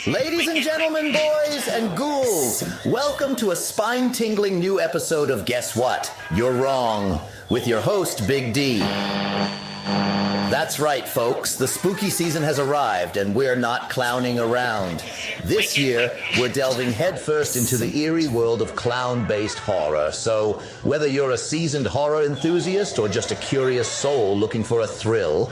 Ladies and gentlemen, boys and ghouls, welcome to a spine-tingling new episode of Guess What? You're Wrong, with your host, Big D. That's right, folks. The spooky season has arrived, and we're not clowning around. This year, we're delving headfirst into the eerie world of clown-based horror. So, whether you're a seasoned horror enthusiast or just a curious soul looking for a thrill,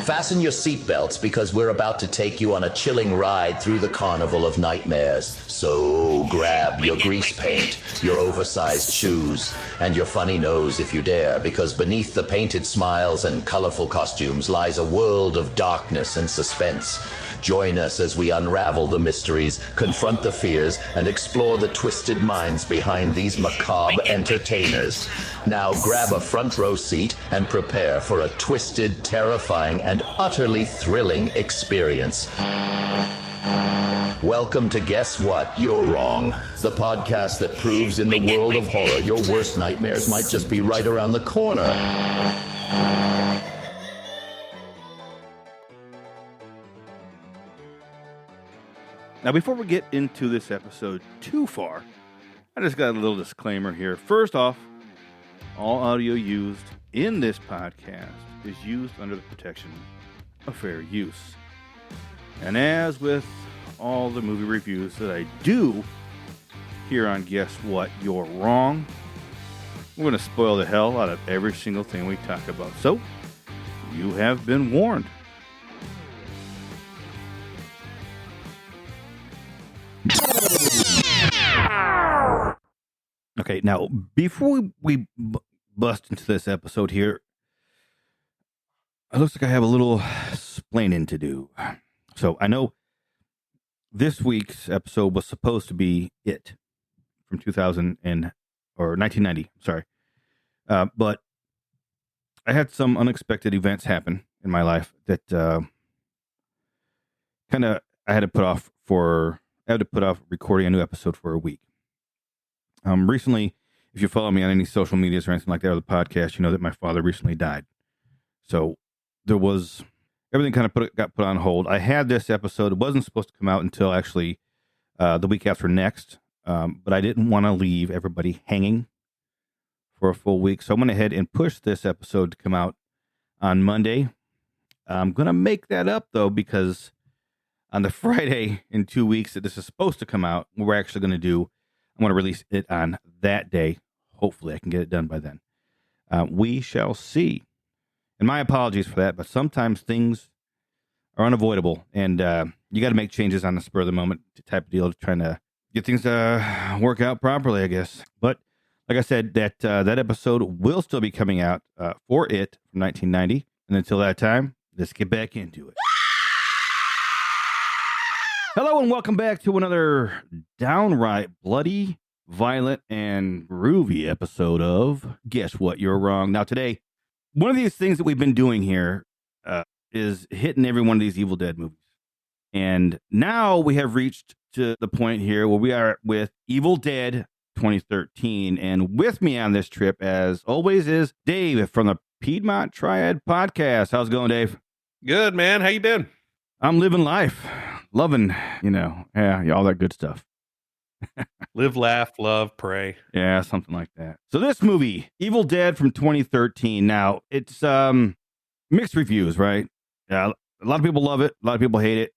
fasten your seatbelts because we're about to take you on a chilling ride through the carnival of nightmares. So grab your grease paint, your oversized shoes, and your funny nose if you dare, because beneath the painted smiles and colorful costumes lies a world of darkness and suspense. Join us as we unravel the mysteries, confront the fears, and explore the twisted minds behind these macabre entertainers. Now grab a front row seat and prepare for a twisted, terrifying, and utterly thrilling experience. Welcome to Guess What? You're Wrong, the podcast that proves in the world of horror your worst nightmares might just be right around the corner. Now, before we get into this episode too far, I just got a little disclaimer here. First off, all audio used in this podcast is used under the protection of fair use. And as with all the movie reviews that I do here on Guess What? You're Wrong, we're going to spoil the hell out of every single thing we talk about. So, you have been warned. Okay, now, before we bust into this episode here, it looks like I have a little splaining to do. So, I know this week's episode was supposed to be It from 1990, sorry. But I had some unexpected events happen in my life that I had to put off recording a new episode for a week. Recently, if you follow me on any social medias or anything like that, or the podcast, you know that my father recently died. So everything kind of got put on hold. I had this episode. It wasn't supposed to come out until actually the week after next. But I didn't want to leave everybody hanging for a full week. So I went ahead and pushed this episode to come out on Monday. I'm going to make that up, though, because on the Friday in 2 weeks that this is supposed to come out, I'm going to release it on that day. Hopefully I can get it done by then. We shall see. And my apologies for that, but sometimes things are unavoidable, and you got to make changes on the spur of the moment type of deal, trying to get things to work out properly, I guess. But like I said, that episode will still be coming out for It from 1990. And until that time, let's get back into it. Hello and welcome back to another downright bloody, violent, and groovy episode of Guess What? You're Wrong. Now today, one of these things that we've been doing here is hitting every one of these Evil Dead movies. And now we have reached to the point here where we are with Evil Dead 2013. And with me on this trip, as always, is Dave from the Piedmont Triad podcast. How's it going, Dave? Good, man. How you been? I'm living life. Loving, all that good stuff. Live, laugh, love, pray. Yeah, something like that. So this movie, Evil Dead from 2013. Now, it's mixed reviews, right? Yeah, a lot of people love it. A lot of people hate it.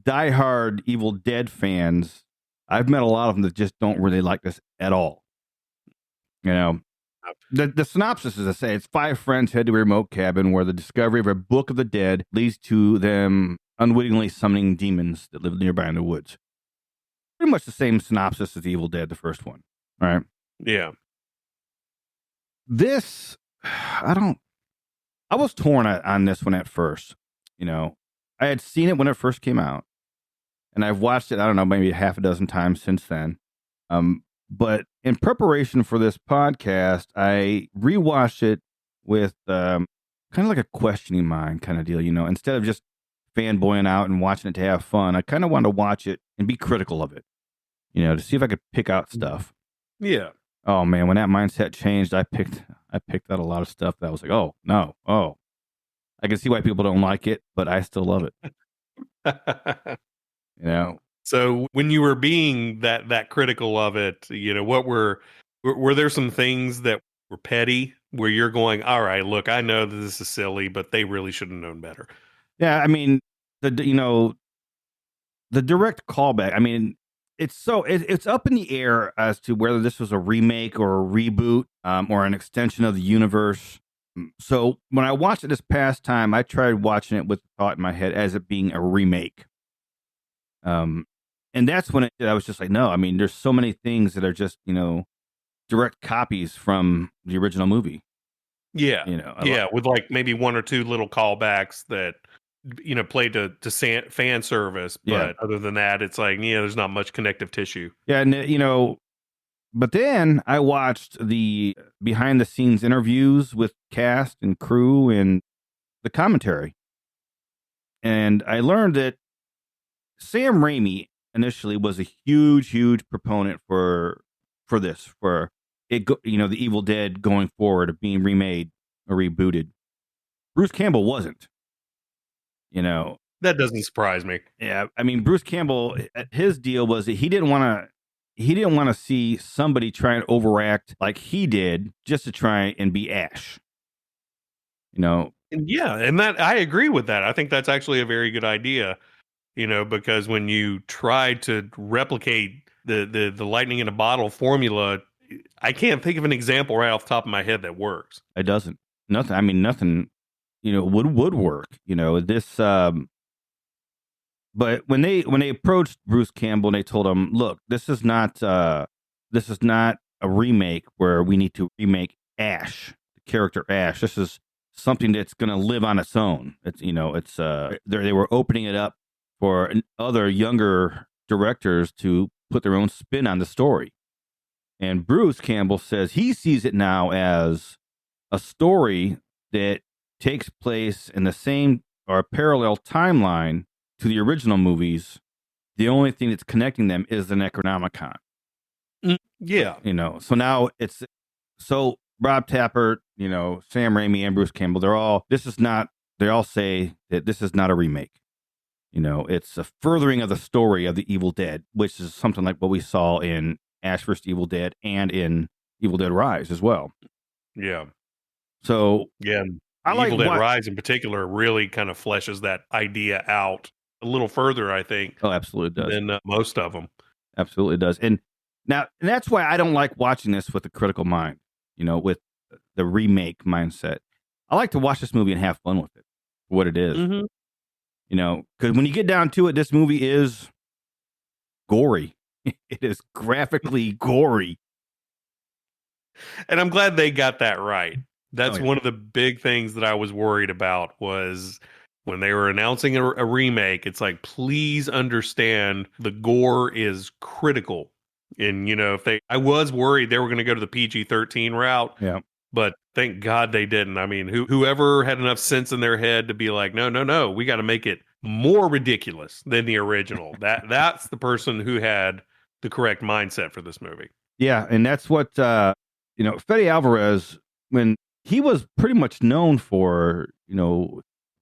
Die-hard Evil Dead fans, I've met a lot of them that just don't really like this at all. You know, the synopsis is to say it's 5 friends head to a remote cabin where the discovery of a book of the dead leads to them unwittingly summoning demons that live nearby in the woods. Pretty much the same synopsis as Evil Dead, the first one. All right. Yeah. This, I was torn on this one at first. You know, I had seen it when it first came out, and I've watched it, I don't know, maybe half a dozen times since then. But in preparation for this podcast, I rewatched it with kind of like a questioning mind kind of deal, you know, instead of just fanboying out and watching it to have fun. I kind of wanted to watch it and be critical of it, you know, to see if I could pick out stuff. Yeah. Oh man, when that mindset changed, I picked out a lot of stuff that I was like, oh no, I can see why people don't like it, but I still love it. You know, So when you were being that critical of it, what were there some things that were petty where you're going, all right, look, I know that this is silly, but they really should have known better. yeah. I mean, the direct callback. I mean, it's up in the air as to whether this was a remake or a reboot, or an extension of the universe. So when I watched it this past time, I tried watching it with the thought in my head as it being a remake. And that's when I was just like, no. I mean, there's so many things that are just direct copies from the original movie. Yeah, with like maybe one or two little callbacks that played to fan service, but other than that, it's like there's not much connective tissue. Yeah, and but then I watched the behind the scenes interviews with cast and crew and the commentary, and I learned that Sam Raimi initially was a huge proponent for this, for it, the Evil Dead going forward of being remade or rebooted. Bruce Campbell wasn't. That doesn't surprise me. Yeah, I mean, Bruce Campbell, his deal was that he didn't want to see somebody try and overact like he did just to try and be Ash. Yeah, and that I agree with that. I think that's actually a very good idea. Because when you try to replicate the lightning in a bottle formula, I can't think of an example right off the top of my head that works. It doesn't. Nothing. I mean, nothing. Would work. This. But when they approached Bruce Campbell and they told him, "Look, this is not a remake where we need to remake Ash, the character Ash. This is something that's going to live on its own. They were opening it up for other younger directors to put their own spin on the story." And Bruce Campbell says he sees it now as a story that takes place in the same or parallel timeline to the original movies. The only thing that's connecting them is the Necronomicon. Yeah. So now Rob Tapert, Sam Raimi and Bruce Campbell, they all say that this is not a remake. It's a furthering of the story of the Evil Dead, which is something like what we saw in Ash vs. Evil Dead and in Evil Dead Rise as well. Yeah. So yeah, Evil Dead Rise in particular really kind of fleshes that idea out a little further, I think. Oh, absolutely does. Than most of them. Absolutely does. And that's why I don't like watching this with a critical mind, with the remake mindset. I like to watch this movie and have fun with it for what it is. Mm-hmm. Because when you get down to it, this movie is gory. It is graphically gory. And I'm glad they got that right. That's one of the big things that I was worried about was when they were announcing a remake. It's like, please understand the gore is critical. And, I was worried they were going to go to the PG-13 route. Yeah. But thank God they didn't. I mean, whoever had enough sense in their head to be like, no, we got to make it more ridiculous than the original. That's the person who had the correct mindset for this movie. Yeah, and that's what Fede Alvarez, when he was pretty much known for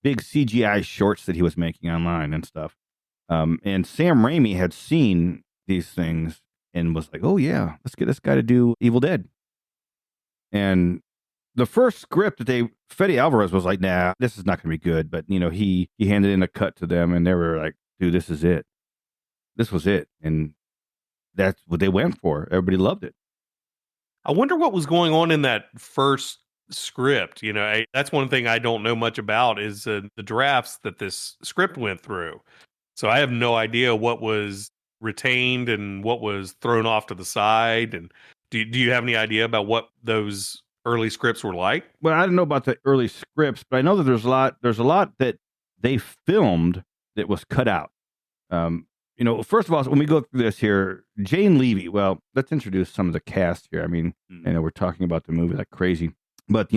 big CGI shorts that he was making online and stuff, and Sam Raimi had seen these things and was like, oh yeah, let's get this guy to do Evil Dead. And the first script that Fede Alvarez was like, nah, this is not going to be good. But, he handed in a cut to them and they were like, dude, this is it. This was it. And that's what they went for. Everybody loved it. I wonder what was going on in that first script. That's one thing I don't know much about is the drafts that this script went through. So I have no idea what was retained and what was thrown off to the side. And do you have any idea about what those early scripts were like? Well, I don't know about the early scripts, but I know that there's a lot that they filmed that was cut out. First of all, when we go through this here, Jane Levy, well, let's introduce some of the cast here. I mean, we're talking about the movie like crazy, but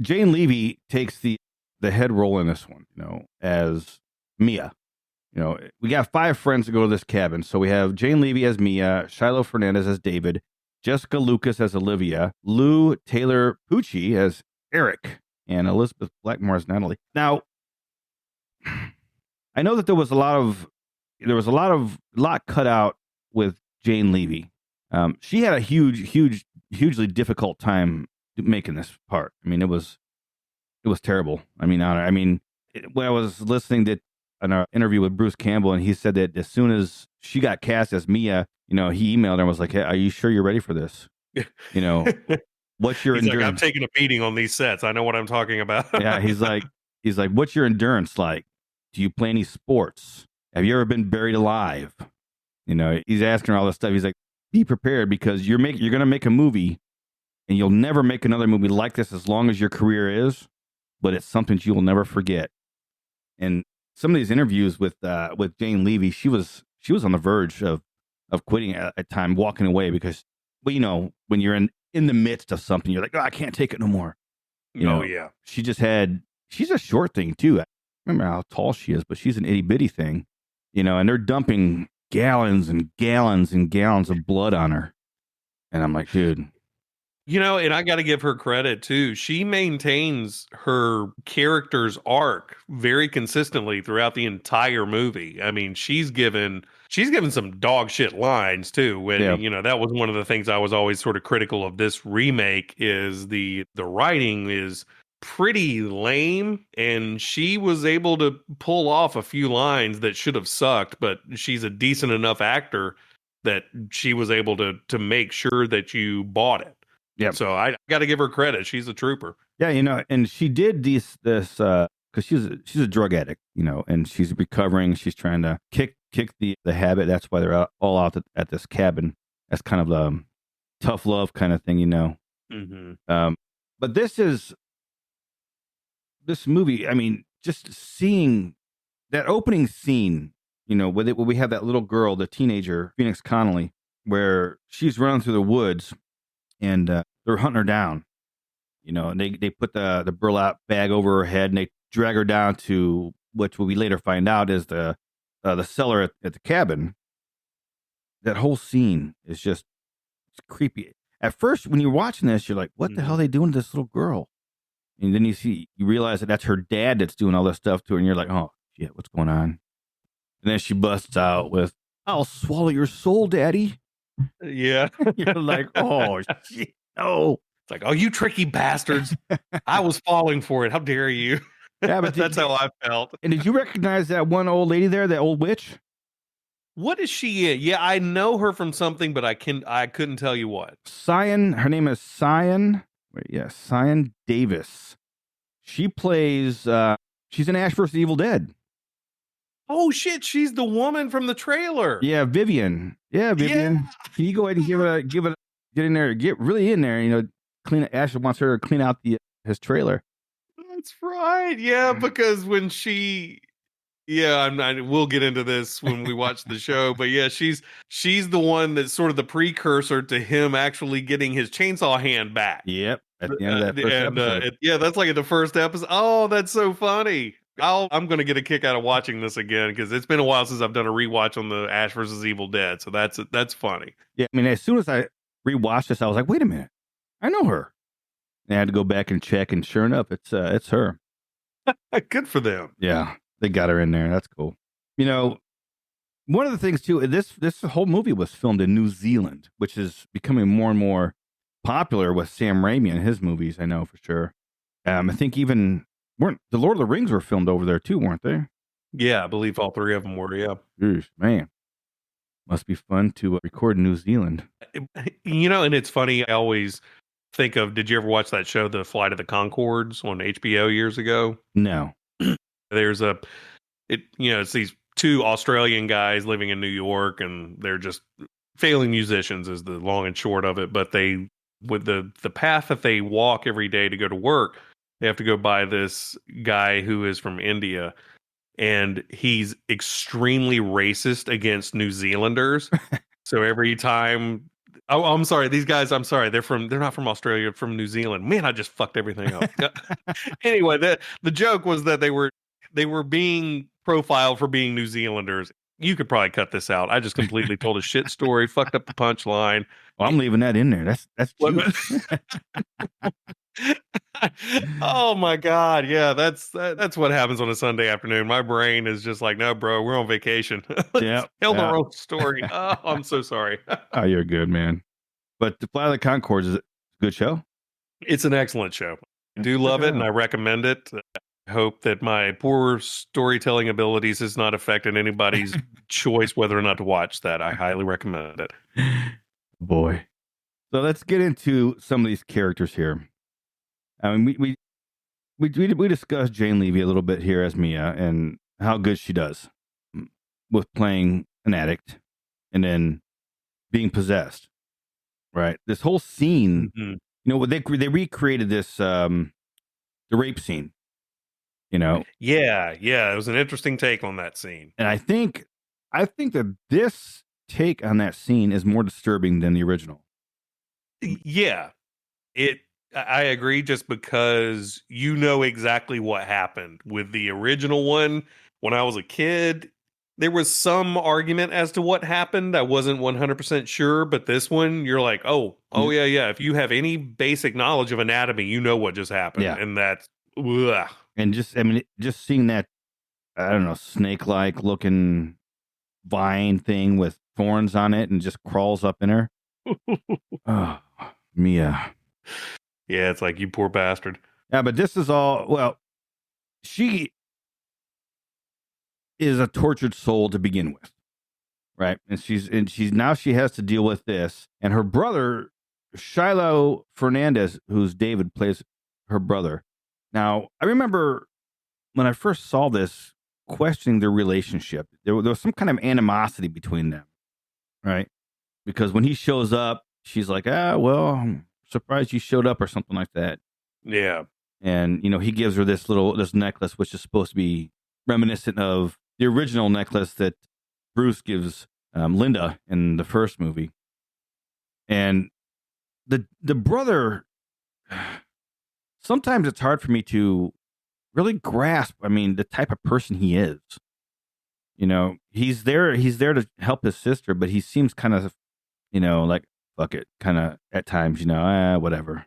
Jane Levy takes the head role in this one, as Mia. We got 5 friends to go to this cabin. So we have Jane Levy as Mia, Shiloh Fernandez as David, Jessica Lucas as Olivia, Lou Taylor Pucci as Eric, and Elizabeth Blackmore as Natalie. Now, I know that there was a lot cut out with Jane Levy. She had a hugely difficult time making this part. I mean, it was terrible. I mean, when I was listening to an interview with Bruce Campbell, and he said that as soon as she got cast as Mia, he emailed her and was like, "Hey, are you sure you're ready for this? What's your He's endurance?" like, I'm taking a beating on these sets. I know what I'm talking about. Yeah, he's like, what's your endurance like? Do you play any sports? Have you ever been buried alive? He's asking her all this stuff. He's like, be prepared because you're going to make a movie, and you'll never make another movie like this as long as your career is. But it's something you will never forget. And some of these interviews with Jane Levy, she was on the verge of quitting at time, walking away because, well, when you're in the midst of something, you're like, oh, I can't take it no more. Yeah. She's a short thing too. I don't remember how tall she is, but she's an itty bitty thing, and they're dumping gallons and gallons and gallons of blood on her. And I'm like, dude. And I got to give her credit too. She maintains her character's arc very consistently throughout the entire movie. I mean, she's given some dog shit lines too. When that was one of the things I was always sort of critical of this remake is the writing is pretty lame, and she was able to pull off a few lines that should have sucked, but she's a decent enough actor that she was able to make sure that you bought it. Yeah. So I got to give her credit. She's a trooper. Yeah, and she did this because she's a drug addict, and she's recovering. She's trying to kick the habit. That's why they're all out at this cabin. That's kind of the tough love kind of thing, Mm-hmm. But this movie, I mean, just seeing that opening scene, where we have that little girl, the teenager, Phoenix Connolly, where she's running through the woods. And they're hunting her down, and they put the burlap bag over her head, and they drag her down to what we later find out is the cellar at the cabin. That whole scene is just creepy. At first, when you're watching this, you're like, what the hell are they doing to this little girl? And then you realize that that's her dad that's doing all this stuff to her, and you're like, oh, shit, what's going on? And then she busts out with, I'll swallow your soul, Daddy. Yeah. You're like, oh, shit. Oh. It's like, oh, you tricky bastards. I was falling for it. How dare you? Yeah, but that's how I felt. And did you recognize that one old lady there, that old witch? What is she in? Yeah, I know her from something, but I couldn't tell you what. Cyan, her name is Cyan. Cyan Davis. She plays, she's in Ash vs. Evil Dead. Oh shit, she's the woman from the trailer. Yeah, Vivian. Yeah, Vivian. Yeah. Can you go ahead and get in there, get really in there, clean. Ash wants her to clean out his trailer. That's right. Yeah, because when we'll get into this when we watch the show, but yeah, she's the one that's sort of the precursor to him actually getting his chainsaw hand back. Yep. At the end of that first episode. That's like in the first episode. Oh, that's so funny. I'm going to get a kick out of watching this again because it's been a while since I've done a rewatch on the Ash vs. Evil Dead. So that's funny. Yeah, I mean, as soon as I rewatched this, I was like, wait a minute, I know her. And I had to go back and check, and sure enough, it's her. Good for them. Yeah, they got her in there. That's cool. One of the things too, this whole movie was filmed in New Zealand, which is becoming more and more popular with Sam Raimi and his movies. I know for sure. I think even the Lord of the Rings were filmed over there too, weren't they? Yeah, I believe all three of them were. Yeah. Jeez, man, must be fun to record in New Zealand. And it's funny. I always think of. Did you ever watch that show, The Flight of the Conchords, on HBO years ago? No. There's it's these two Australian guys living in New York, and they're just failing musicians, is the long and short of it. But they, with the path that they walk every day to go to work, they have to go by this guy who is from India, and he's extremely racist against New Zealanders. So every time, I'm sorry, these guys, I'm sorry, they're not from Australia, from New Zealand. Man, I just fucked everything up. Anyway, the joke was that they were being profiled for being New Zealanders. You could probably cut this out. I just completely told a shit story, fucked up the punchline. Well, I'm leaving that in there. That's juice. Oh my god, yeah, that's what happens on a Sunday afternoon. My brain is just like, no, bro, we're on vacation. Yeah. Tell the wrong story. Oh, I'm so sorry. Oh, you're good, man. But the Flight of the Conchords is a good show. It's an excellent show. I do love it, and I recommend it. I hope that my poor storytelling abilities has not affected anybody's choice whether or not to watch that. I highly recommend it. Boy. So let's get into some of these characters here. I mean, we discussed Jane Levy a little bit here as Mia and how good she does with playing an addict and then being possessed. Right. This whole scene, you know, they recreated this the rape scene. You know. Yeah, it was an interesting take on that scene. And I think that this take on that scene is more disturbing than the original. Yeah. I agree, just because you know exactly what happened with the original one. When I was a kid, there was some argument as to what happened. I wasn't 100% sure, but this one, you're like, oh yeah. If you have any basic knowledge of anatomy, you know what just happened. Yeah. And that's, ugh. And just seeing that, I don't know, snake-like looking vine thing with thorns on it and just crawls up in her. Oh, Mia. Yeah, it's like, you poor bastard. Yeah, but this is all, well, she is a tortured soul to begin with, right? And she's now she has to deal with this. And her brother, Shiloh Fernandez, who's David, plays her brother. Now, I remember when I first saw this, questioning their relationship. There was some kind of animosity between them, right? Because when he shows up, she's like, well, I'm surprised you showed up, or something like that. Yeah. And, you know, he gives her this necklace, which is supposed to be reminiscent of the original necklace that Bruce gives Linda in the first movie. And the brother, sometimes it's hard for me to really grasp, I mean, the type of person he is. You know, he's there to help his sister, but he seems kind of, you know, like, fuck it, kind of at times, you know, whatever.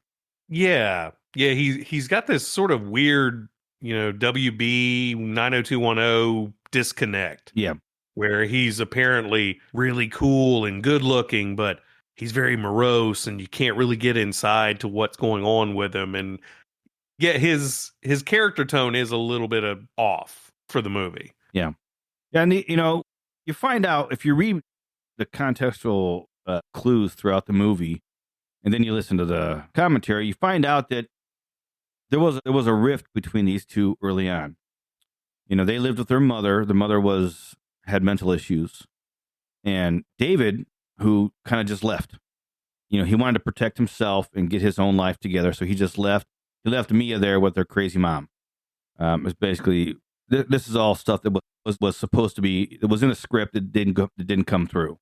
Yeah. He's got this sort of weird, you know, WB 90210 disconnect. Yeah. Where he's apparently really cool and good looking, but he's very morose, and you can't really get inside to what's going on with him. And yeah, his character tone is a little bit off for the movie. Yeah. Yeah. And, you know, you find out if you read the contextual clues throughout the movie, and then you listen to the commentary, you find out that there was a rift between these two early on. You know, they lived with their mother. The mother had mental issues, and David, who kind of just left. You know, he wanted to protect himself and get his own life together, so he just left. He left Mia there with her crazy mom. It's basically this is all stuff that was supposed to be. It was in a script that didn't come through,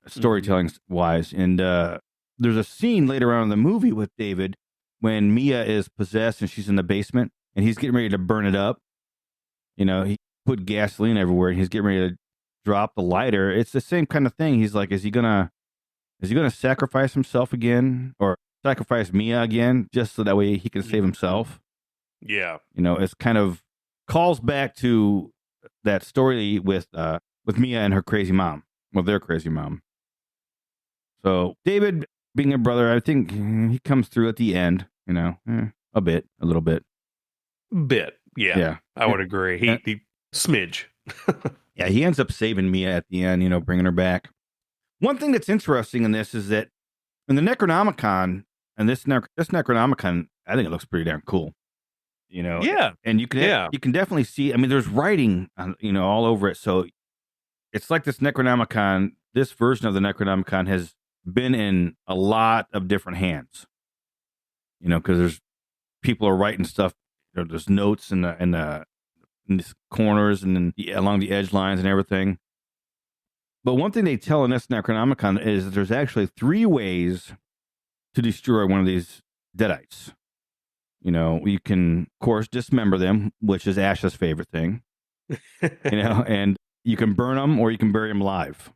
storytelling wise. And there's a scene later on in the movie with David when Mia is possessed and she's in the basement and he's getting ready to burn it up. You know, he put gasoline everywhere and he's getting ready to drop the lighter. It's the same kind of thing. He's like, is he gonna sacrifice himself again, or sacrifice Mia again, just so that way he can save himself? Yeah. You know, it's kind of calls back to that story with Mia and her crazy mom, well, their crazy mom. So David, being a brother, I think he comes through at the end, you know, a little bit. Yeah. I would agree. He smidge. Yeah, he ends up saving Mia at the end, you know, bringing her back. One thing that's interesting in this is that in the Necronomicon, and this Necronomicon, I think it looks pretty damn cool. You know, yeah, and you can definitely see. I mean, there's writing, you know, all over it. So it's like this Necronomicon. This version of the Necronomicon has been in a lot of different hands. You know, because there's people are writing stuff. You know, there's notes in the corners and then along the edge lines and everything. But one thing they tell in this Necronomicon is that there's actually 3 ways to destroy one of these deadites. You know, you can, of course, dismember them, which is Ash's favorite thing. You know, and You can burn them or you can bury them alive.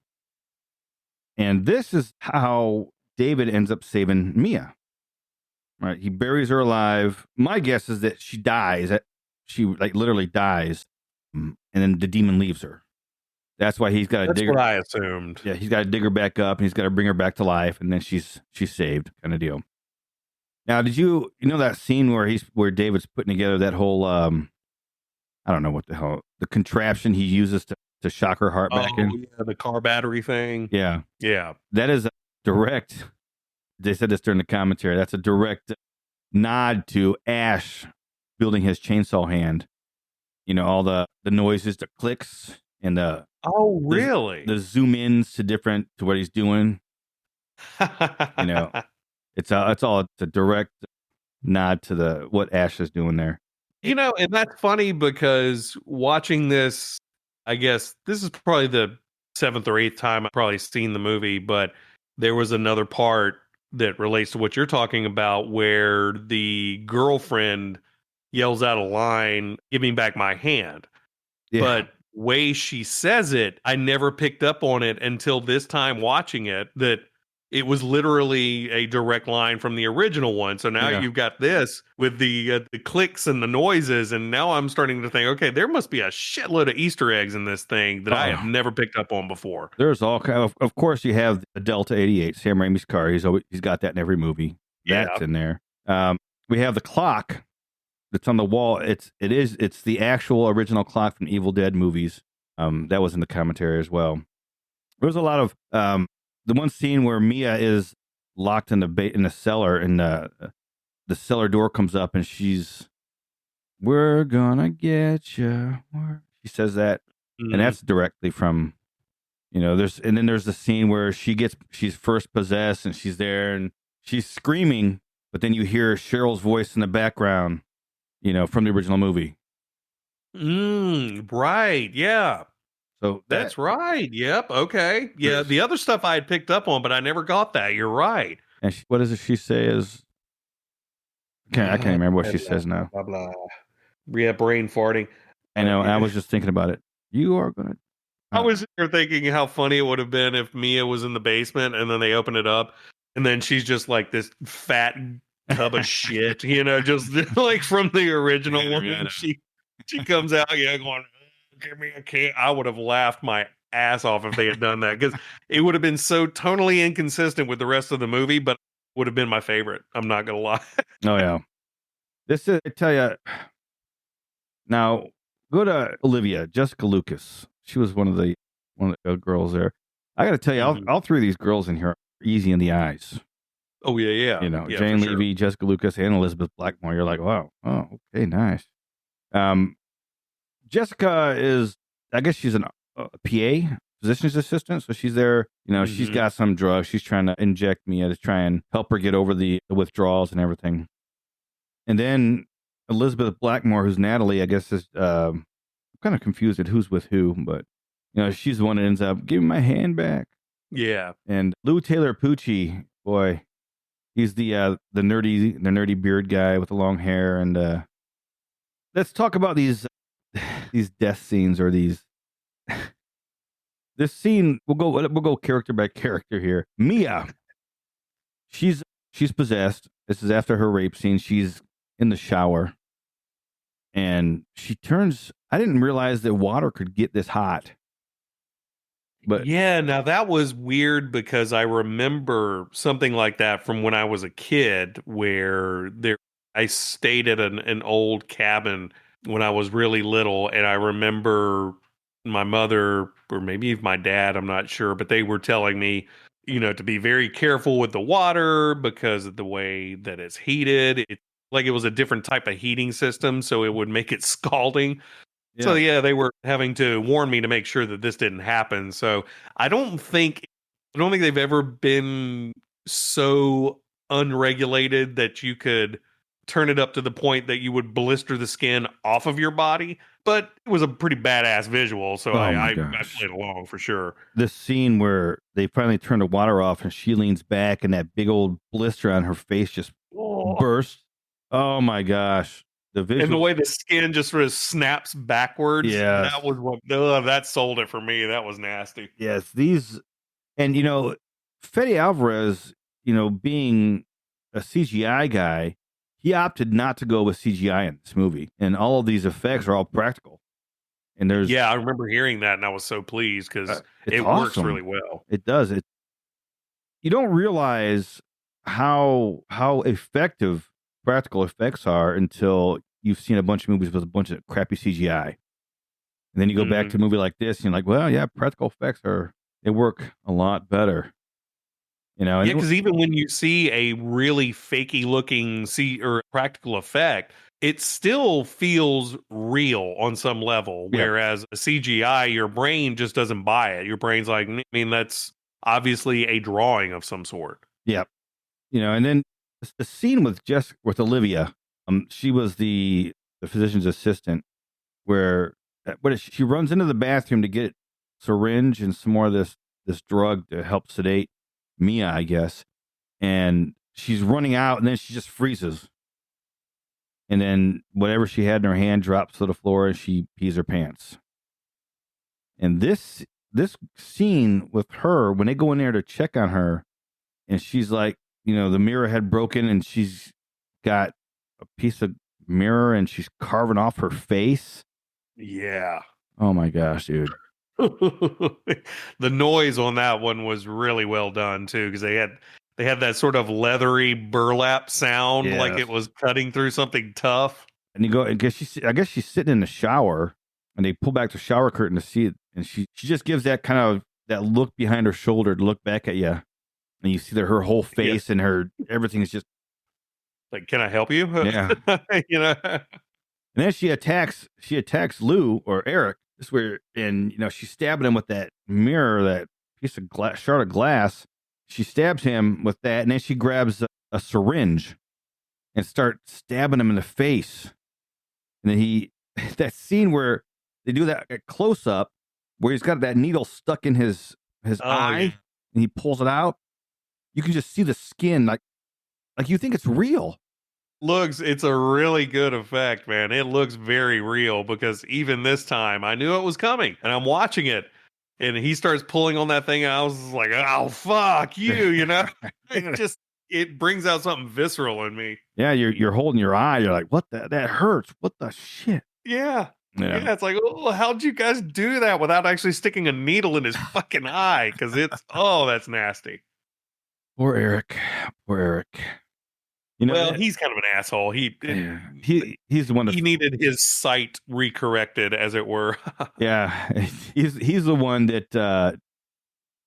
And this is how David ends up saving Mia. Right? He buries her alive. My guess is that she dies. That she like literally dies, and then the demon leaves her. That's why he's got to dig her. That's what I assumed. Yeah, he's got to dig her back up, and he's got to bring her back to life, and then she's saved, kind of deal. Now, did you know that scene where David's putting together that whole I don't know what the hell, the contraption he uses to shock her heart back in? Yeah, the car battery thing. Yeah. Yeah. That is a direct, they said this during the commentary, that's a direct nod to Ash building his chainsaw hand. You know, all the noises, the clicks, and the really? the zoom ins to what he's doing. You know, it's a direct nod to what Ash is doing there. You know, and that's funny because watching this, I guess this is probably the 7th or 8th time I've probably seen the movie, but there was another part that relates to what you're talking about where the girlfriend yells out a line, "Give me back my hand." Yeah. But way she says it, I never picked up on it until this time watching it, that it was literally a direct line from the original one. So now you've got this with the clicks and the noises, and now I'm starting to think, okay, there must be a shitload of Easter eggs in this thing that I have never picked up on before. There's all kind of course, you have the Delta 88, Sam Raimi's car. He's got that in every movie. That's in there. We have the clock that's on the wall. It's the actual original clock from Evil Dead movies. That was in the commentary as well. There was a lot of the one scene where Mia is locked in the cellar, and the cellar door comes up, and "We're gonna get you." She says that, and that's directly from, there's the scene where she's first possessed, and she's there, and she's screaming, but then you hear Cheryl's voice in the background, from the original movie. Right, yeah. So that's right. Yep. Okay. Yeah. The other stuff I had picked up on, but I never got that. You're right. And what does she say? I can't remember what she says now. Blah blah. Yeah, brain farting. I know. I was just thinking about it. You are gonna. I was here thinking how funny it would have been if Mia was in the basement and then they open it up and then she's just like this fat tub of shit, just like from the original one. Yeah, she comes out, going, "Give me a kid." I would have laughed my ass off if they had done that, because it would have been so totally inconsistent with the rest of the movie, but would have been my favorite. I'm not gonna lie. Oh yeah, this is, I tell you. Now go to Olivia, Jessica Lucas. She was one of the girls there. I got to tell you, all three of these girls in here are easy in the eyes. Oh yeah. Jane Levy, Jessica Lucas, and Elizabeth Blackmore. You're like, wow, oh, okay, nice. Jessica is, I guess she's a PA, physician's assistant. So she's there, she's got some drugs. She's trying to inject Mia to try and help her get over the withdrawals and everything. And then Elizabeth Blackmore, who's Natalie, I guess is, I'm kind of confused at who's with who, but, she's the one that ends up giving my hand back. Yeah. And Lou Taylor Pucci, boy, he's the nerdy beard guy with the long hair. And let's talk about these death scenes, or these. This scene, we'll go character by character here. Mia, she's possessed. This is after her rape scene. She's in the shower, and she turns. I didn't realize that water could get this hot. But yeah, now that was weird, because I remember something like that from when I was a kid, where I stayed at an old cabin when I was really little, and I remember my mother, or maybe my dad, I'm not sure, but they were telling me, to be very careful with the water because of the way that it's heated. It was a different type of heating system, so it would make it scalding. Yeah. So yeah, they were having to warn me to make sure that this didn't happen. So I don't think they've ever been so unregulated that you could turn it up to the point that you would blister the skin off of your body. But it was a pretty badass visual, so I played along for sure. This scene where they finally turn the water off and she leans back and that big old blister on her face just bursts. Oh my gosh. the visuals. And the way the skin just sort of snaps backwards. Yes. That was what that sold it for me. That was nasty. Yes, and Fede Alvarez, being a CGI guy, he opted not to go with CGI in this movie, and all of these effects are all practical. And there's I remember hearing that, and I was so pleased because it works awesome. really well. It does. You don't realize how effective practical effects are until you've seen a bunch of movies with a bunch of crappy CGI. And then you go back to a movie like this, and you're like, well, yeah, practical effects they work a lot better. Because even when you see a really fakey looking or practical effect, it still feels real on some level. Yeah. Whereas a CGI, your brain just doesn't buy it. Your brain's like, I mean, that's obviously a drawing of some sort. Yeah. And then the scene with Olivia, she was the physician's assistant, where she runs into the bathroom to get a syringe and some more of this drug to help sedate Mia, I guess. And she's running out, and then she just freezes. And then whatever she had in her hand drops to the floor, and she pees her pants. And this scene with her, when they go in there to check on her, and she's like, the mirror had broken, and she's got a piece of mirror, and she's carving off her face. Yeah. Oh my gosh, dude. The noise on that one was really well done too, because they had that sort of leathery burlap sound, like it was cutting through something tough. And you go, I guess she's sitting in the shower, and they pull back the shower curtain to see it, and she just gives that kind of that look behind her shoulder to look back at you, and you see that her whole face and everything is just like, can I help you? Yeah. And then she attacks Lou or Eric. And she's stabbing him with that mirror, that piece of shard of glass. She stabs him with that, and then she grabs a syringe and starts stabbing him in the face. And then that scene where they do that close up, where he's got that needle stuck in his eye, and he pulls it out. You can just see the skin, like you think it's real. It's a really good effect, man. It looks very real, because even this time I knew it was coming, and I'm watching it, and he starts pulling on that thing, and I was like, oh, fuck you, it brings out something visceral in me. Yeah, you're holding your eye. You're like, what that hurts. What the shit? Yeah. Yeah, it's like, oh, how'd you guys do that without actually sticking a needle in his fucking eye? Because that's nasty. Poor Eric. He's kind of an asshole. He's the one he needed his sight recorrected, as it were. Yeah, he's the one that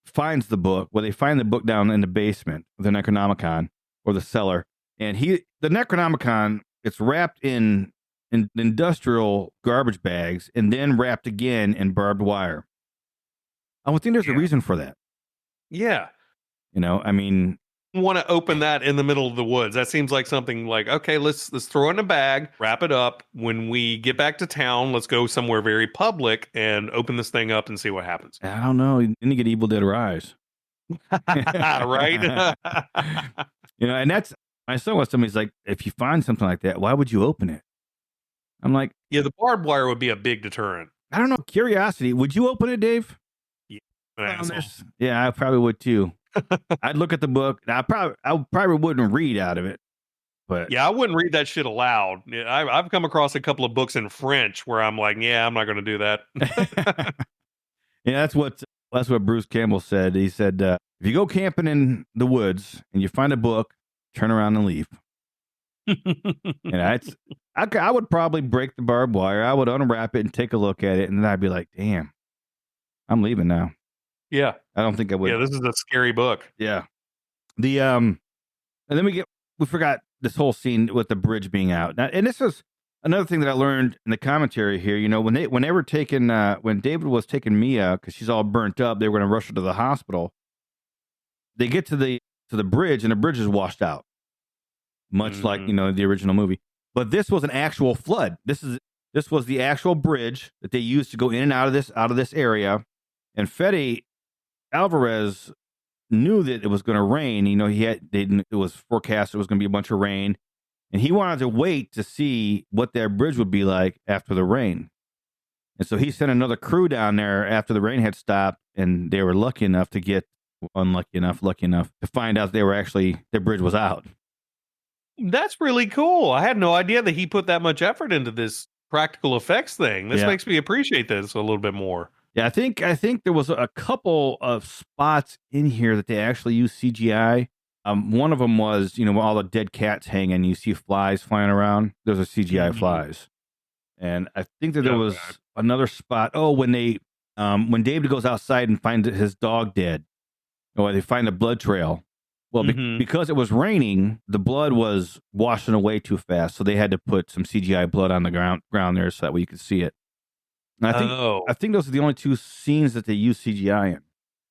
finds the book. Well, they find the book down in the basement of the Necronomicon, or the cellar, and the Necronomicon, it's wrapped in industrial garbage bags and then wrapped again in barbed wire. I would think there's a reason for that. Yeah, I mean, want to open that in the middle of the woods. That seems like something like, okay, let's throw it in a bag, wrap it up. When we get back to town, let's go somewhere very public and open this thing up and see what happens. I don't know. Then you get Evil Dead Rise. Right? And that's, my son was somebody's like, if you find something like that, why would you open it? I'm like, yeah, the barbed wire would be a big deterrent. I don't know. Curiosity. Would you open it, Dave? Yeah, I probably would too. I'd look at the book. I probably wouldn't read out of it, but yeah, I wouldn't read that shit aloud. I've come across a couple of books in French where I'm like, yeah, I'm not going to do that. Yeah, that's what Bruce Campbell said. He said, if you go camping in the woods and you find a book, turn around and leave. I would probably break the barbed wire. I would unwrap it and take a look at it, and then I'd be like, damn, I'm leaving now. Yeah. I don't think I would. Yeah, this is a scary book. Yeah. And then we forgot this whole scene with the bridge being out. Now, and this was another thing that I learned in the commentary here. When David was taking Mia, because she's all burnt up, they were going to rush her to the hospital. They get to the bridge, and the bridge is washed out, much like the original movie. But this was an actual flood. This was the actual bridge that they used to go in and out of this area. And Fede Alvarez knew that it was going to rain. It was forecast it was going to be a bunch of rain, And he wanted to wait to see what their bridge would be like after the rain. And so he sent another crew down there after the rain had stopped, and they were lucky enough to find out their bridge was out. That's really cool. I had no idea that he put that much effort into this practical effects thing. This makes me appreciate this a little bit more. Yeah, I think there was a couple of spots in here that they actually used CGI. One of them was, where all the dead cats hang and you see flies flying around. Those are CGI flies. And I think that there was another spot. Oh, when David goes outside and finds his dog dead, or they find a blood trail. Well, because it was raining, the blood was washing away too fast, so they had to put some CGI blood on the ground there so that way you could see it. And I think those are the only two scenes that they use CGI in.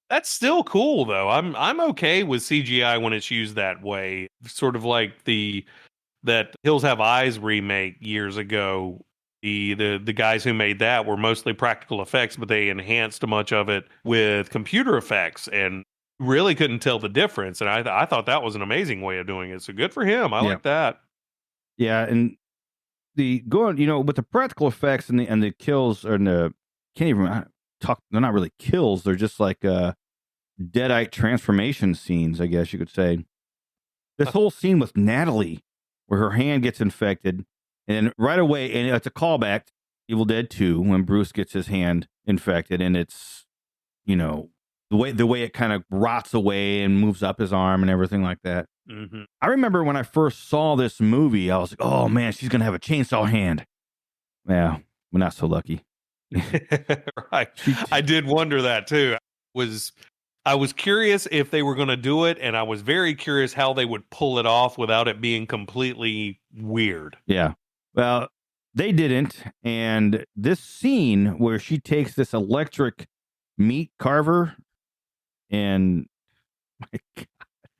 That's still cool, though. I'm okay with CGI when it's used that way. Sort of like that Hills Have Eyes remake years ago. The guys who made that were mostly practical effects, but they enhanced much of it with computer effects and really couldn't tell the difference. And I thought that was an amazing way of doing it. So good for him. I like that. Yeah, and with the practical effects and the kills can't even talk. They're not really kills. They're just like Deadite transformation scenes, I guess you could say. This whole scene with Natalie, where her hand gets infected, and right away, and it's a callback to Evil Dead 2 when Bruce gets his hand infected, and it's the way it kind of rots away and moves up his arm and everything like that. Mm-hmm. I remember when I first saw this movie, I was like, "Oh man, she's gonna have a chainsaw hand." Yeah, we're not so lucky. Right. I did wonder that too. I was curious if they were going to do it, and I was very curious how they would pull it off without it being completely weird. Yeah. Well, they didn't. And this scene where she takes this electric meat carver and my God,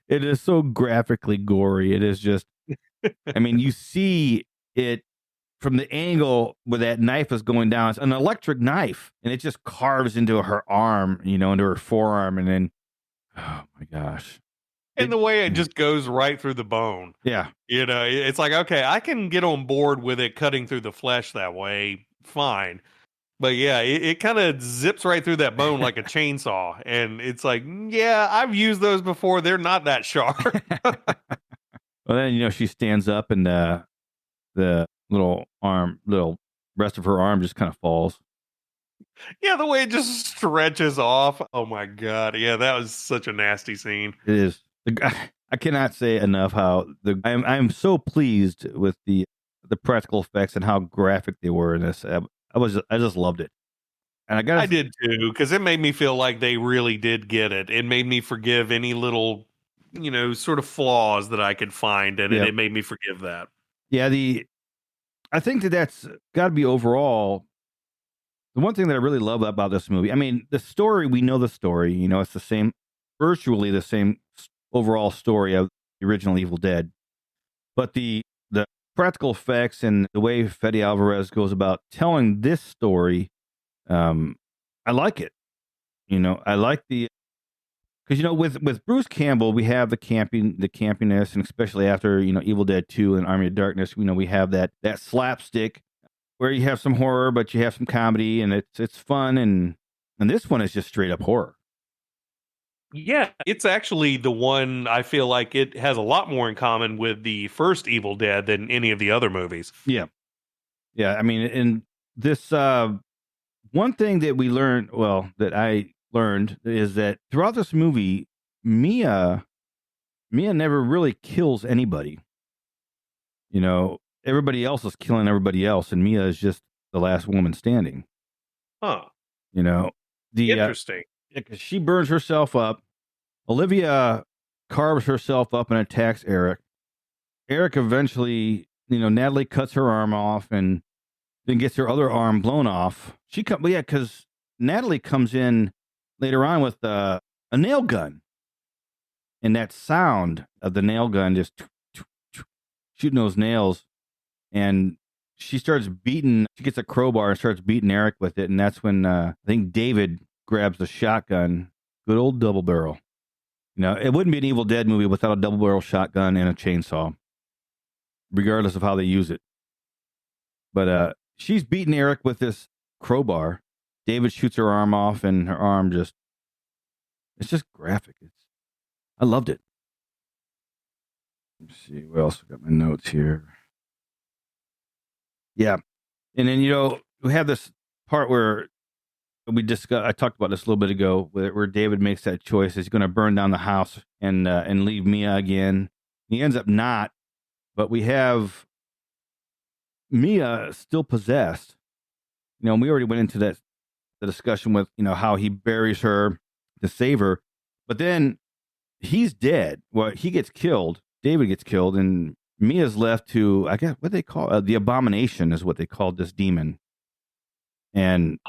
it is so graphically gory. It is just, I mean, you see it from the angle where that knife is going down. It's an electric knife, and it just carves into her arm, into her forearm, and then, oh my gosh. And the way it just goes right through the bone. Yeah. It's like, okay, I can get on board with it cutting through the flesh that way. Fine. But yeah, it kind of zips right through that bone like a chainsaw. And it's like, yeah, I've used those before. They're not that sharp. Well, then, she stands up and the little rest of her arm just kind of falls. Yeah, the way it just stretches off. Oh my God. Yeah, that was such a nasty scene. It is. I cannot say enough how I'm so pleased with the practical effects and how graphic they were in this. I just loved it. And I did too, because it made me feel like they really did get it. It made me forgive any little, sort of flaws that I could find, and it made me forgive that. Yeah, I think that's got to be overall the one thing that I really love about this movie. I mean, the story, we know the story. It's virtually the same overall story of the original Evil Dead. But the practical effects and the way Fede Alvarez goes about telling this story, I like it. I like because with Bruce Campbell, we have the campiness, and especially after Evil Dead 2 and Army of Darkness, we have that slapstick where you have some horror, but you have some comedy, and it's fun, and this one is just straight up horror. Yeah, it's actually the one I feel like it has a lot more in common with the first Evil Dead than any of the other movies. Yeah. Yeah, I mean, in this one thing that that I learned is that throughout this movie, Mia never really kills anybody. Everybody else is killing everybody else, and Mia is just the last woman standing. Huh. Interesting. Because she burns herself up. Olivia carves herself up and attacks Eric. Eric eventually, Natalie cuts her arm off and then gets her other arm blown off. Because Natalie comes in later on with a nail gun. And that sound of the nail gun just shooting those nails. And she gets a crowbar and starts beating Eric with it. And that's when I think David grabs the shotgun. Good old double barrel. It wouldn't be an Evil Dead movie without a double barrel shotgun and a chainsaw. regardless of how they use it. But she's beating Eric with this crowbar. David shoots her arm off, and her arm it's just graphic. I loved it. Let's see what else. I got my notes here. Yeah. And then, we have this part where I talked about this a little bit ago, where David makes that choice. He's going to burn down the house and leave Mia again. He ends up not, but we have Mia still possessed. And we already went into the discussion with, how he buries her to save her, but then he's dead. Well, he gets killed. David gets killed, and Mia's left to, I guess, what they call the abomination is what they called this demon. And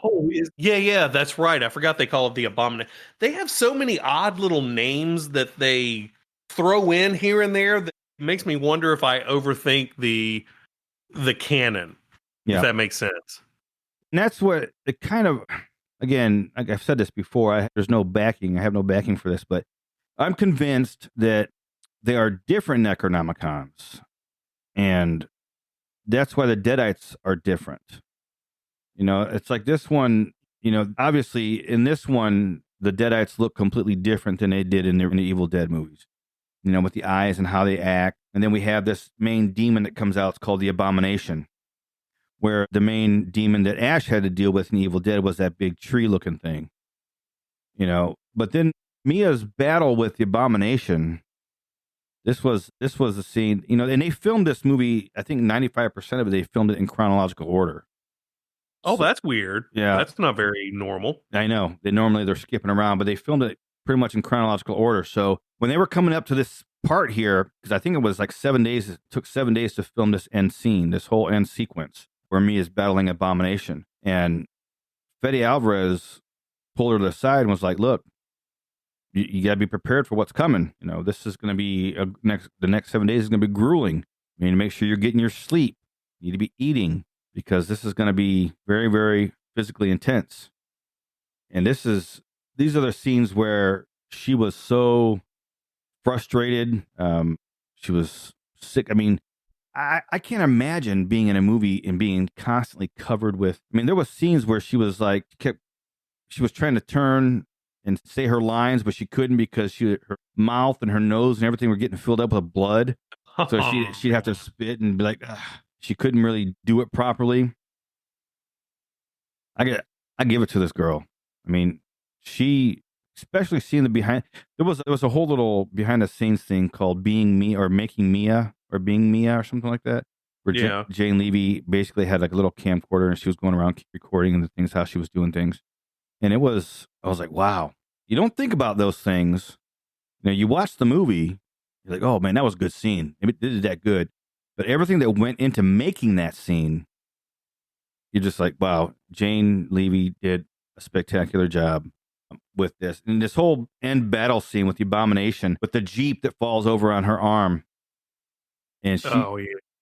yeah, that's right. I forgot they call it the abomination. They have so many odd little names that they throw in here and there that makes me wonder if I overthink the canon. Yeah. If that makes sense. And that's what it kind of, again, like I've said this before, there's no backing. I have no backing for this, but I'm convinced that they are different Necronomicons. And that's why the Deadites are different. It's like this one, obviously in this one, the Deadites look completely different than they did in the Evil Dead movies, with the eyes and how they act. And then we have this main demon that comes out. It's called the Abomination, where the main demon that Ash had to deal with in Evil Dead was that big tree looking thing, but then Mia's battle with the Abomination, this was a scene, and they filmed this movie, I think 95% of it, they filmed it in chronological order. Oh, that's weird. Yeah. That's not very normal. I know. They're skipping around, but they filmed it pretty much in chronological order. So when they were coming up to this part here, because I think it was like 7 days, it took 7 days to film this end scene, this whole end sequence where Mia's battling Abomination. And Fede Alvarez pulled her to the side and was like, look, you got to be prepared for what's coming. This is going to be the next 7 days is going to be grueling. You need to make sure you're getting your sleep. You need to be eating, because this is going to be very, very physically intense. And these are the scenes where she was so frustrated. She was sick. I mean, I can't imagine being in a movie and being constantly covered with, there was scenes where she was like, she was trying to turn and say her lines, but she couldn't because her mouth and her nose and everything were getting filled up with blood. So she'd have to spit and be like, ugh. She couldn't really do it properly. I give it to this girl. She, especially seeing the behind. There was a whole little behind the scenes thing called Being Me or Making Mia or Being Mia or something like that. Where Jane Levy basically had like a little camcorder and she was going around recording the things, how she was doing things. And I was like, wow. You don't think about those things. You watch the movie, you're like, oh man, that was a good scene. It did that good. But everything that went into making that scene, you're just like, wow, Jane Levy did a spectacular job with this. And this whole end battle scene with the Abomination, with the Jeep that falls over on her arm. And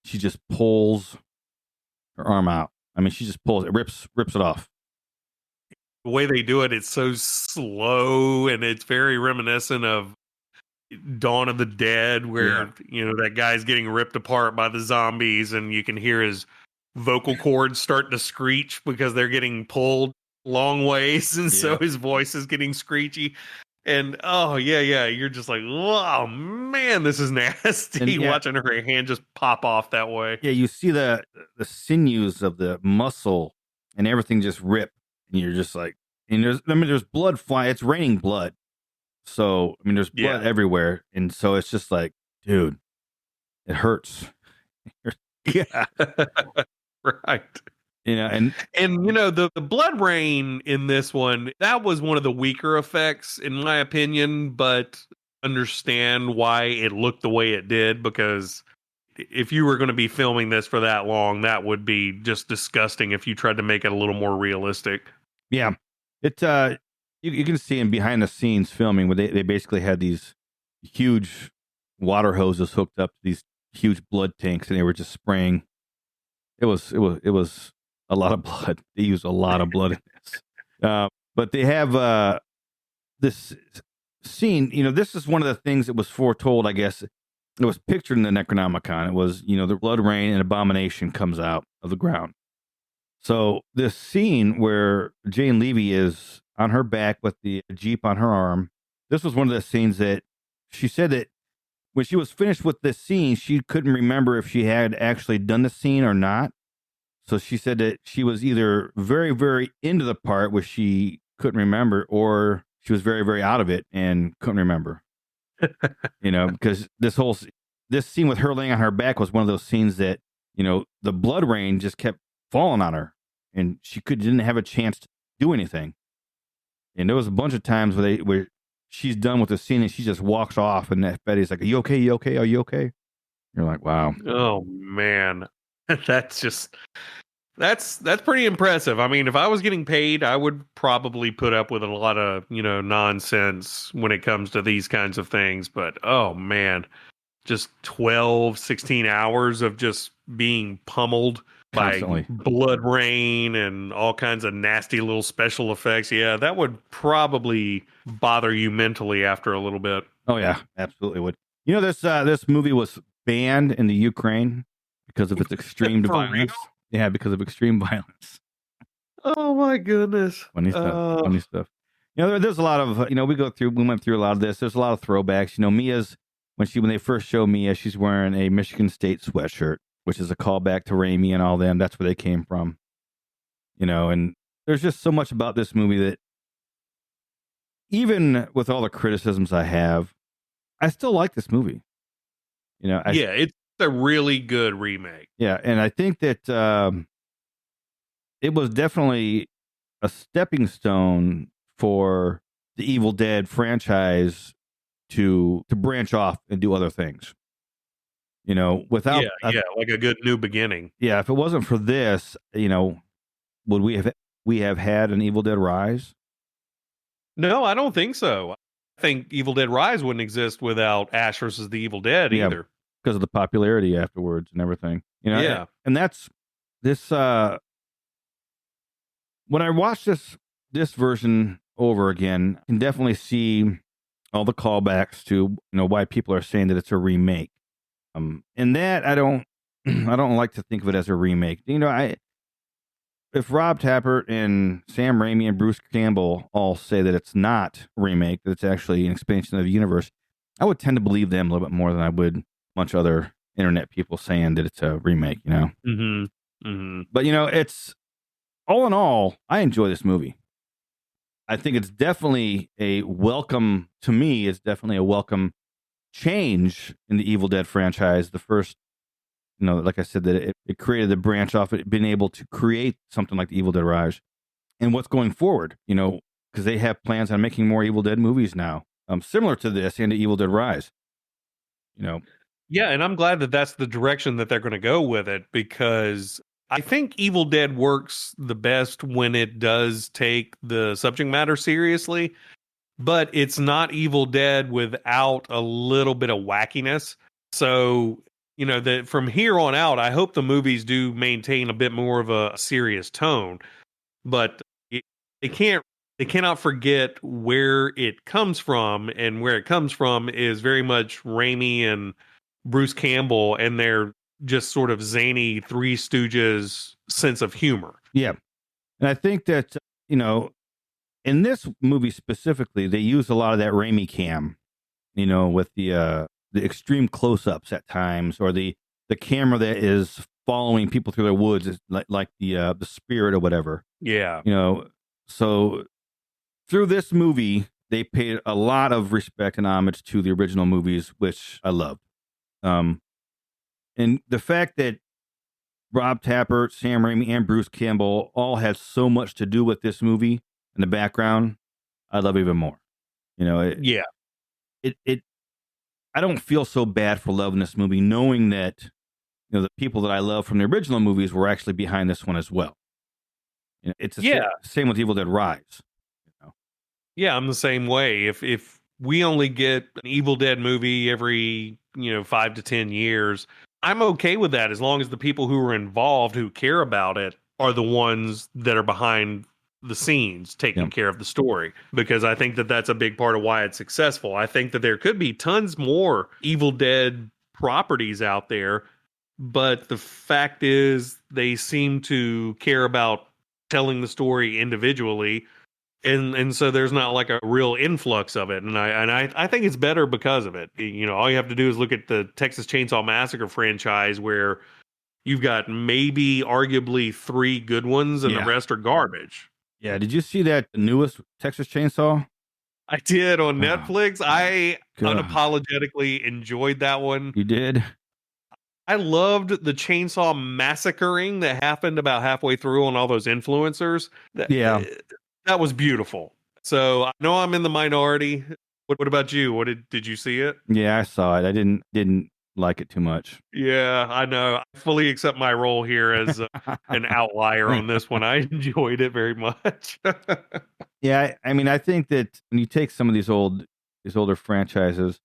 she just pulls her arm out. She just pulls it, rips it off. The way they do it, it's so slow, and it's very reminiscent of Dawn of the Dead, where that guy's getting ripped apart by the zombies, and you can hear his vocal cords start to screech because they're getting pulled long ways, and so his voice is getting screechy. And you're just like, oh man, this is nasty. Watching her hand just pop off that way. Yeah, you see the sinews of the muscle and everything just rip, and you're just like, and there's blood flying. It's raining blood. So, there's blood everywhere. And so it's just like, dude, it hurts. Yeah. Right. And the blood rain in this one, that was one of the weaker effects, in my opinion, but understand why it looked the way it did, because if you were going to be filming this for that long, that would be just disgusting if you tried to make it a little more realistic. Yeah. You can see in behind the scenes filming where they basically had these huge water hoses hooked up to these huge blood tanks, and they were just spraying. It was a lot of blood. They used a lot of blood in this. But they have this scene. This is one of the things that was foretold, I guess. it was pictured in the Necronomicon. It was, the blood rain and abomination comes out of the ground. So this scene where Jane Levy is on her back with the Jeep on her arm, this was one of the scenes that she said that when she was finished with this scene, she couldn't remember if she had actually done the scene or not. So she said that she was either very, very into the part where she couldn't remember, or she was very, very out of it and couldn't remember. Because this scene with her laying on her back was one of those scenes that, the blood rain just kept falling on her and she didn't have a chance to do anything. And there was a bunch of times where she's done with the scene and she just walks off, and that Betty's like, "Are you okay? You okay? Are you okay?" You're like, wow. Oh man. That's pretty impressive. I mean, if I was getting paid, I would probably put up with a lot of, nonsense when it comes to these kinds of things. But oh man, just 12, 16 hours of just being pummeled Constantly. by blood rain and all kinds of nasty little special effects. Yeah, that would probably bother you mentally after a little bit. Oh yeah, absolutely would. This movie was banned in the Ukraine because of its extreme For violence. real? Yeah, because of extreme violence. Oh my goodness. Funny stuff. Funny stuff. There's a lot of, we went through a lot of this. There's a lot of throwbacks. Mia's, when they first show Mia, she's wearing a Michigan State sweatshirt, which is a callback to Raimi and all them. That's where they came from. And there's just so much about this movie that even with all the criticisms I have, I still like this movie. It's a really good remake. Yeah, and I think that it was definitely a stepping stone for the Evil Dead franchise to branch off and do other things. Without like a good new beginning. Yeah, if it wasn't for this, would we have had an Evil Dead Rise? No, I don't think so. I think Evil Dead Rise wouldn't exist without Ash versus the Evil Dead either. Because of the popularity afterwards and everything. Yeah. And that's this when I watch this version over again, I can definitely see all the callbacks to, why people are saying that it's a remake. And that I don't like to think of it as a remake. If Rob Tappert and Sam Raimi and Bruce Campbell all say that it's not a remake, that it's actually an expansion of the universe, I would tend to believe them a little bit more than I would a bunch of other internet people saying that it's a remake, Mm-hmm. Mm-hmm. But, it's, all in all, I enjoy this movie. I think it's definitely a welcome, to me, it's definitely a welcome change in the Evil Dead franchise. The first, like I said, that it created the branch off, it being able to create something like the Evil Dead Rise. And what's going forward, because they have plans on making more Evil Dead movies now, similar to this and to Evil Dead Rise. Yeah, and I'm glad that that's the direction that they're going to go with it, because I think Evil Dead works the best when it does take the subject matter seriously, but it's not Evil Dead without a little bit of wackiness. So, that from here on out, I hope the movies do maintain a bit more of a serious tone, but they cannot forget where it comes from, and where it comes from is very much Raimi and Bruce Campbell and their just sort of zany Three Stooges sense of humor. Yeah. And I think that, in this movie specifically, they use a lot of that Raimi cam, with the extreme close-ups at times, or the camera that is following people through the woods, is like the spirit or whatever. Yeah. So through this movie, they paid a lot of respect and homage to the original movies, which I loved. And the fact that Rob Tappert, Sam Raimi, and Bruce Campbell all had so much to do with this movie in the background, I love even more. I don't feel so bad for loving this movie, knowing that the people that I love from the original movies were actually behind this one as well. It's the same with Evil Dead Rise. Yeah, I'm the same way. If we only get an Evil Dead movie every 5 to 10 years, I'm okay with that, as long as the people who are involved, who care about it, are the ones that are behind the scenes taking care of the story, because I think that that's a big part of why it's successful. I think that there could be tons more Evil Dead properties out there, but the fact is they seem to care about telling the story individually, and so there's not like a real influx of it, and I think it's better because of it. You know, all you have to do is look at the Texas Chainsaw Massacre franchise, where you've got maybe arguably 3 good ones and the Yeah. rest are garbage. Yeah. Did you see that newest Texas Chainsaw? I did on Oh, Netflix. I God. unapologetically enjoyed that one. You did? I loved the chainsaw massacring that happened about halfway through on all those influencers. Yeah. That was beautiful. So I know I'm in the minority. What about you? What did you see it? Yeah, I saw it. I didn't like it too much. Yeah, I know. I fully accept my role here as an outlier on this one. I enjoyed it very much. Yeah, I mean, I think that when you take some of these older franchises,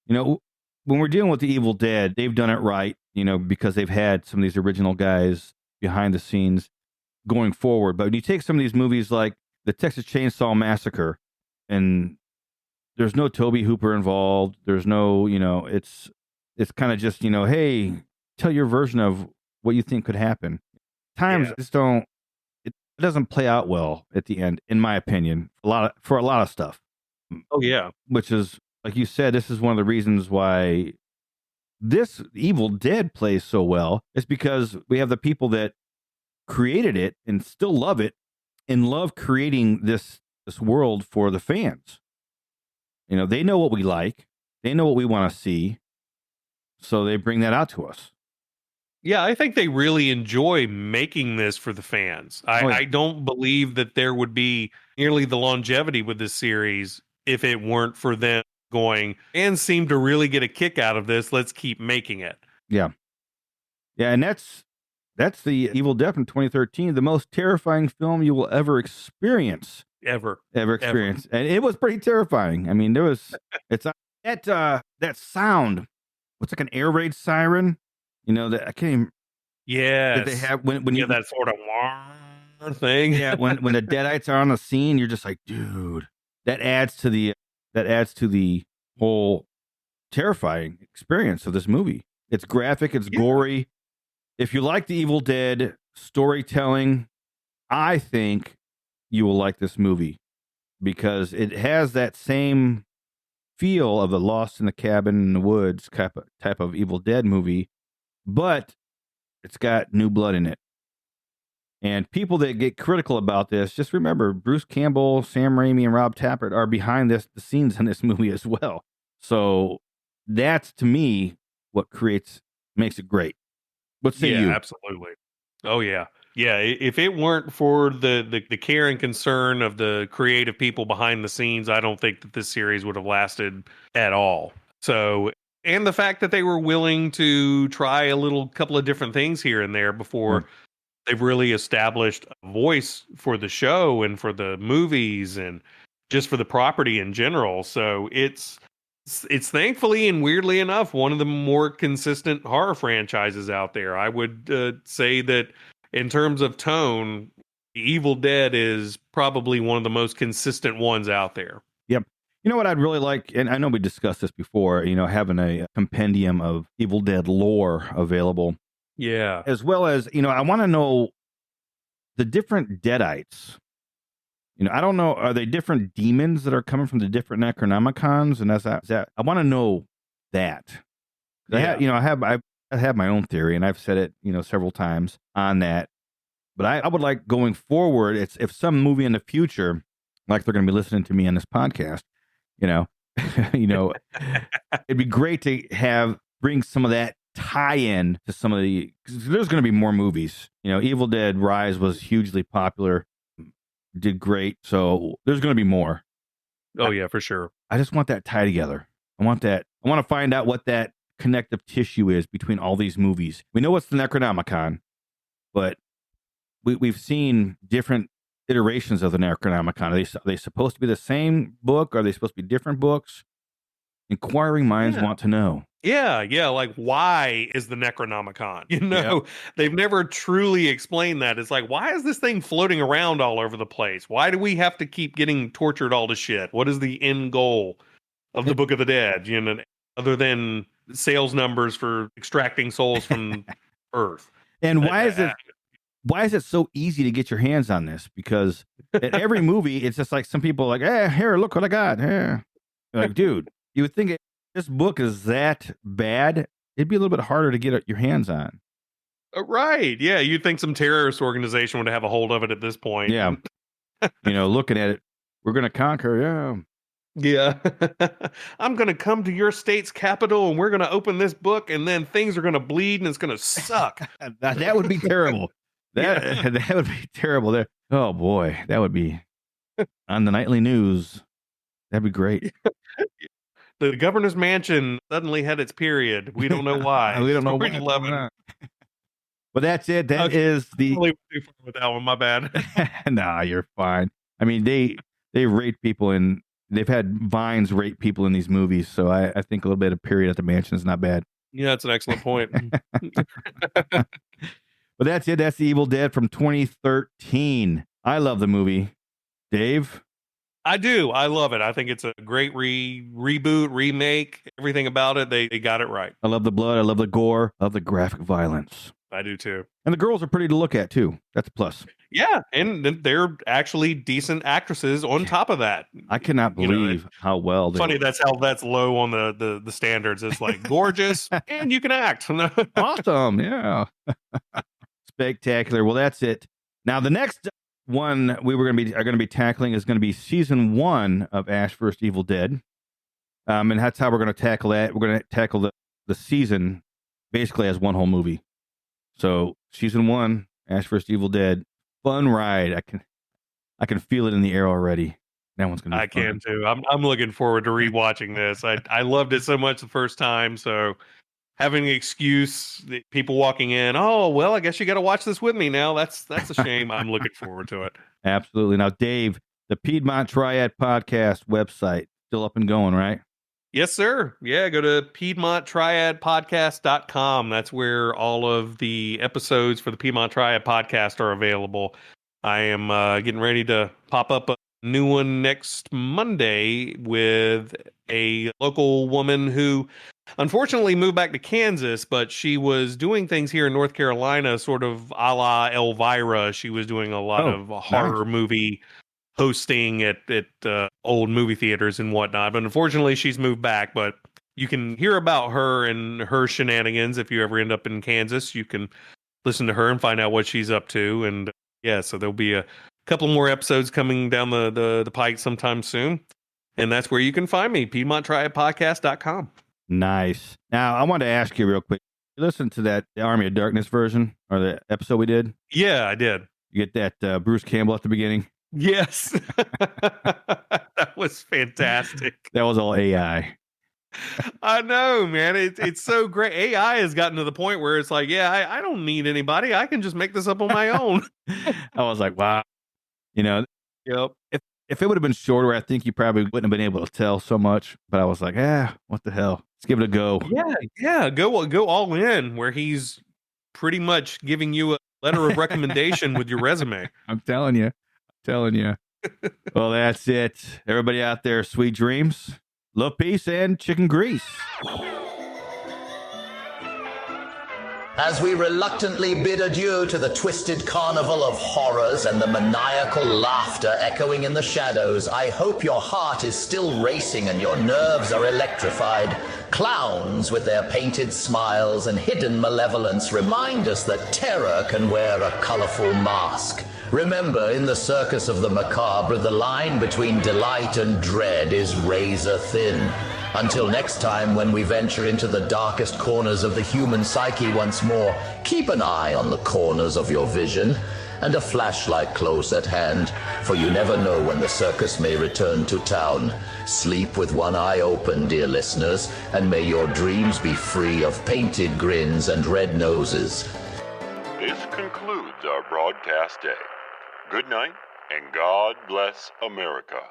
you know, when we're dealing with the Evil Dead, they've done it right, you know, because they've had some of these original guys behind the scenes going forward. But when you take some of these movies like the Texas Chainsaw Massacre, and there's no Toby Hooper involved, there's no, you know, it's kind of just, you know, hey, tell your version of what you think could happen. Times Yeah. just don't. It doesn't play out well at the end, in my opinion. For a lot of stuff. Oh yeah. Which is, like you said, this is one of the reasons why this Evil Dead plays so well. It's because we have the people that created it and still love it and love creating this world for the fans. You know, they know what we like, they know what we want to see, so they bring that out to us. Yeah, I think they really enjoy making this for the fans. I don't believe that there would be nearly the longevity with this series if it weren't for them going and seem to really get a kick out of this. Let's keep making it. Yeah. Yeah, and that's the Evil Dead from 2013, the most terrifying film you will ever experience. Ever experience. And it was pretty terrifying. I mean, it's that sound. What's like an air raid siren? You know, that I can't even. Yeah, That they have when you that sort of thing. Yeah, when the Deadites are on the scene, you're just like, dude, that adds to the whole terrifying experience of this movie. It's graphic, it's gory. If you like the Evil Dead storytelling, I think you will like this movie because it has that same feel of a Lost in the Cabin in the Woods type of Evil Dead movie, but it's got new blood in it. And people that get critical about this, just remember Bruce Campbell, Sam Raimi, and Rob Tappert are behind the scenes in this movie as well. So that's, to me, what makes it great. What say you? Yeah, absolutely. Oh yeah. Yeah, if it weren't for the care and concern of the creative people behind the scenes, I don't think that this series would have lasted at all. So, and the fact that they were willing to try a couple of different things here and there before they've really established a voice for the show and for the movies and just for the property in general. So it's thankfully and weirdly enough one of the more consistent horror franchises out there. I would say that in terms of tone, Evil Dead is probably one of the most consistent ones out there. Yep. You know what I'd really like, and I know we discussed this before, you know, having a compendium of Evil Dead lore available. Yeah. As well as, you know, I want to know the different Deadites. You know, I don't know, are they different demons that are coming from the different Necronomicons? And that's that. I want to know that. Yeah. I have my own theory, and I've said it, you know, several times on that. But I would like going forward, if some movie in the future, like they're going to be listening to me on this podcast, you know, it'd be great to bring some of that tie-in to some of cause there's going to be more movies. You know, Evil Dead Rise was hugely popular, did great. So there's going to be more. Oh yeah, for sure. I just want that tie together. I want to find out what that connective tissue is between all these movies. We know what's the Necronomicon, but we've seen different iterations of the Necronomicon. Are they supposed to be the same book? Are they supposed to be different books? Inquiring minds want to know. Yeah, like why is the Necronomicon? You know, they've never truly explained that. It's like, why is this thing floating around all over the place? Why do we have to keep getting tortured all to shit? What is the end goal of the Book of the Dead? You know, other than sales numbers for extracting souls from Earth. And why is it so easy to get your hands on this? Because in every movie, it's just like some people are like, hey, here, look what I got. Here. Like, dude, you would think this book is that bad. It'd be a little bit harder to get your hands on. Right. Yeah. You'd think some terrorist organization would have a hold of it at this point. Yeah. Looking at it, we're going to conquer. Yeah. Yeah. I'm going to come to your state's capital and we're going to open this book and then things are going to bleed and it's going to suck. That would be terrible. That would be terrible. There. Oh boy, that would be on the nightly news. That'd be great. The governor's mansion suddenly had its period. We don't know why. We don't know why. But that's it. That is the. Too far with that one. My bad. Nah, you're fine. I mean, they rate people and they've had Vines rate people in these movies, so I think a little bit of period at the mansion is not bad. Yeah, that's an excellent point. But that's it. That's The Evil Dead from 2013. I love the movie. Dave? I do. I love it. I think it's a great reboot, remake. Everything about it, they got it right. I love the blood. I love the gore. I love the graphic violence. I do too. And the girls are pretty to look at too. That's a plus. Yeah, and they're actually decent actresses on top of that. I cannot believe how well. Funny, that's low on the standards. It's like gorgeous and you can act. Awesome, yeah. Spectacular. Well, that's it. Now the next one we are going to be tackling is going to be season 1 of Ash vs. Evil Dead, and that's how we're going to tackle that. We're going to tackle the season basically as one whole movie. So season 1, Ash vs. Evil Dead, fun ride. I can feel it in the air already. That one's gonna be fun. Can too. I'm looking forward to rewatching this. I loved it so much the first time. So having the excuse, people walking in, oh well, I guess you got to watch this with me now. That's a shame. I'm looking forward to it. Absolutely. Now, Dave, the Piedmont Triad podcast website still up and going, right? Yes, sir. Yeah, go to PiedmontTriadPodcast.com. That's where all of the episodes for the Piedmont Triad podcast are available. I am getting ready to pop up a new one next Monday with a local woman who unfortunately moved back to Kansas, but she was doing things here in North Carolina, sort of a la Elvira. She was doing a lot of horror movie hosting at old movie theaters and whatnot. But unfortunately, she's moved back. But you can hear about her and her shenanigans if you ever end up in Kansas. You can listen to her and find out what she's up to. And yeah, so there'll be a couple more episodes coming down the pike sometime soon. And that's where you can find me, PiedmontTriadPodcast.com. Nice. Now, I wanted to ask you real quick. You listened to that Army of Darkness version or the episode we did? Yeah, I did. You get that Bruce Campbell at the beginning? Yes. That was fantastic. That was all AI. I know, man. It's so great. AI has gotten to the point where it's like, yeah, I don't need anybody. I can just make this up on my own. I was like, wow. Yep. If it would have been shorter, I think you probably wouldn't have been able to tell so much. But I was like, what the hell? Let's give it a go. Yeah. Go all in, where he's pretty much giving you a letter of recommendation with your resume. I'm telling you. Well, that's it. Everybody out there, sweet dreams, love, peace, and chicken grease. As we reluctantly bid adieu to the twisted carnival of horrors and the maniacal laughter echoing in the shadows, I hope your heart is still racing and your nerves are electrified. Clowns with their painted smiles and hidden malevolence remind us that terror can wear a colorful mask. Remember, in the circus of the macabre, the line between delight and dread is razor thin. Until next time, when we venture into the darkest corners of the human psyche once more, keep an eye on the corners of your vision and a flashlight close at hand, for you never know when the circus may return to town. Sleep with one eye open, dear listeners, and may your dreams be free of painted grins and red noses. This concludes our broadcast day. Good night, and God bless America.